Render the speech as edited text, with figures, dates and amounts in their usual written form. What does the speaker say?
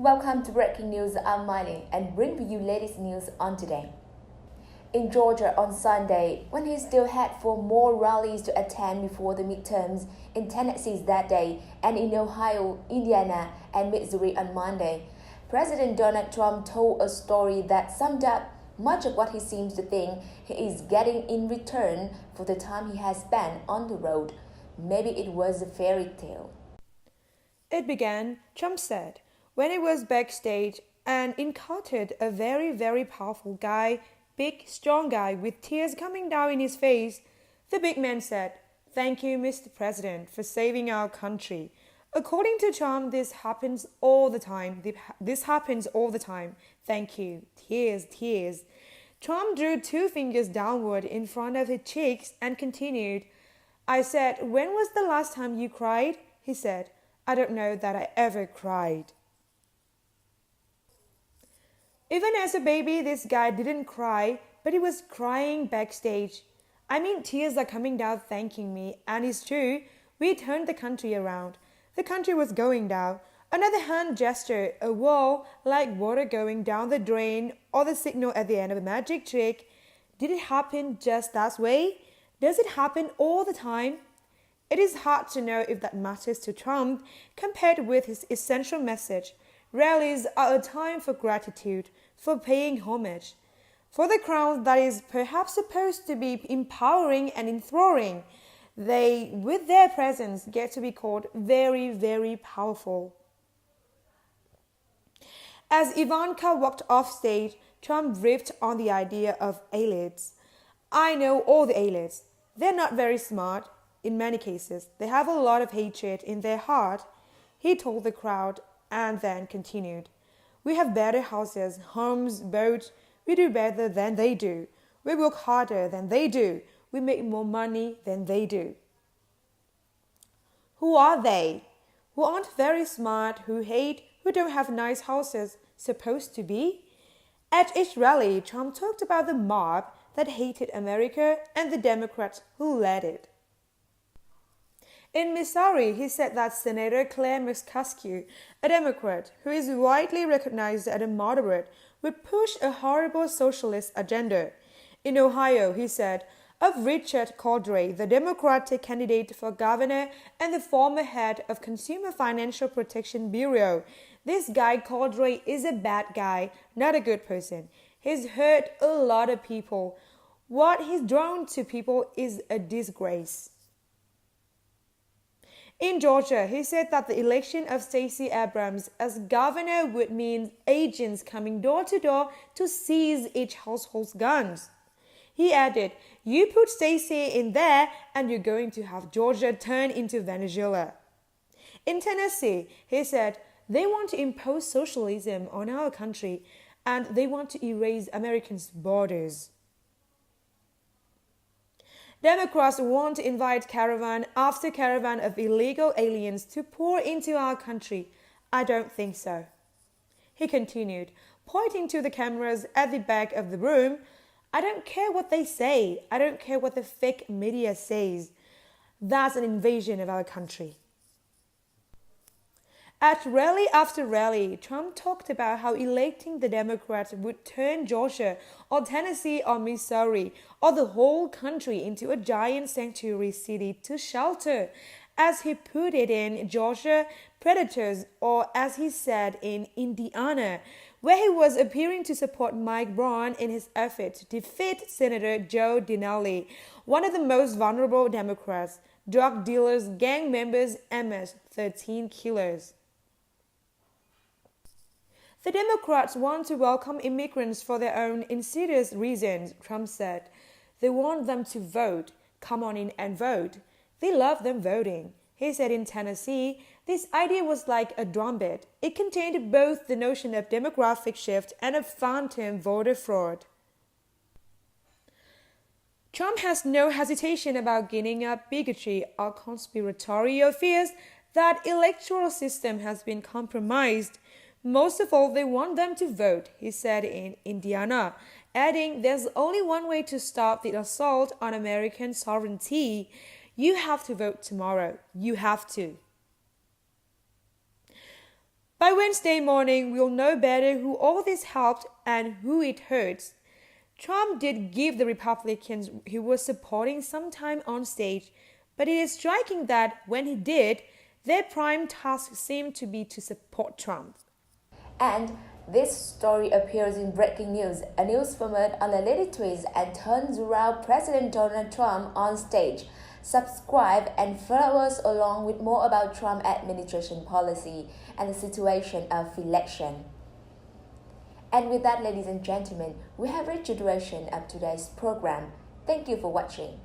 Welcome to Breaking News. I'm Miley and bring you latest news on today. In Georgia on Sunday, when he still had 4 more rallies to attend before the midterms in Tennessee that day, and in Ohio, Indiana, and Missouri on Monday, President Donald Trump told a story that summed up much of what he seems to think he is getting in return for the time he has spent on the road. Maybe it was a fairy tale. It began, Trump said, when he was backstage and encountered a very, very powerful guy, big, strong guy with tears coming down in his face. The big man said, "Thank you, Mr. President, for saving our country." According to Trump, this happens all the time. Thank you. Tears, tears. Trump drew 2 fingers downward in front of his cheeks and continued, "I said, when was the last time you cried?" He said, "I don't know that I ever cried." Even as a baby, this guy didn't cry, but he was crying backstage. I mean, tears are coming down thanking me, and it's true, we turned the country around. The country was going down. Another hand gesture, a wall, like water going down the drain, or the signal at the end of a magic trick. Did it happen just that way? Does it happen all the time? It is hard to know if that matters to Trump compared with his essential message. Rallies are a time for gratitude, for paying homage. For the crowd that is perhaps supposed to be empowering and enthralling, they, with their presence, get to be called very, very powerful. As Ivanka walked off stage, Trump riffed on the idea of elites. I know all the elites. They're not very smart. In many cases, they have a lot of hatred in their heart, he told the crowd, and then continued. We have better houses, homes, boats. We do better than they do. We work harder than they do. We make more money than they do. Who are they? Who aren't very smart, who hate, who don't have nice houses, supposed to be? At each rally, Trump talked about the mob that hated America and the Democrats who led it. In Missouri, he said that Senator Claire McCaskill, a Democrat who is widely recognized as a moderate, would push a horrible socialist agenda. In Ohio, he said, of Richard Cordray, the Democratic candidate for governor and the former head of Consumer Financial Protection Bureau, this guy Cordray is a bad guy, not a good person. He's hurt a lot of people. What he's drawn to people is a disgrace. In Georgia, he said that the election of Stacey Abrams as governor would mean agents coming door to door to seize each household's guns. He added, you put Stacey in there and you're going to have Georgia turn into Venezuela. In Tennessee, he said, they want to impose socialism on our country and they want to erase Americans' borders. Democrats want to invite caravan after caravan of illegal aliens to pour into our country. I don't think so. He continued, pointing to the cameras at the back of the room. I don't care what they say. I don't care what the fake media says. That's an invasion of our country. At rally after rally, Trump talked about how electing the Democrats would turn Georgia or Tennessee or Missouri or the whole country into a giant sanctuary city to shelter, as he put it in Georgia, predators, or as he said in Indiana, where he was appearing to support Mike Braun in his effort to defeat Senator Joe Dinelli, one of the most vulnerable Democrats, drug dealers, gang members, MS-13 killers. The Democrats want to welcome immigrants for their own insidious reasons, Trump said. They want them to vote. Come on in and vote. They love them voting. He said in Tennessee, this idea was like a drumbeat. It contained both the notion of demographic shift and of phantom voter fraud. Trump has no hesitation about gaining up bigotry or conspiratorial fears that electoral system has been compromised. Most of all, they want them to vote, he said in Indiana, adding, there's only one way to stop the assault on American sovereignty. You have to vote tomorrow. You have to. By Wednesday morning, we'll know better who all this helped and who it hurts. Trump did give the Republicans he was supporting some time on stage, but it is striking that when he did, their prime task seemed to be to support Trump. And this story appears in Breaking News, a news format on the latest twist and turns around President Donald Trump on stage. Subscribe and follow us along with more about Trump administration policy and the situation of election. And with that, ladies and gentlemen, we have reached the duration of today's program. Thank you for watching.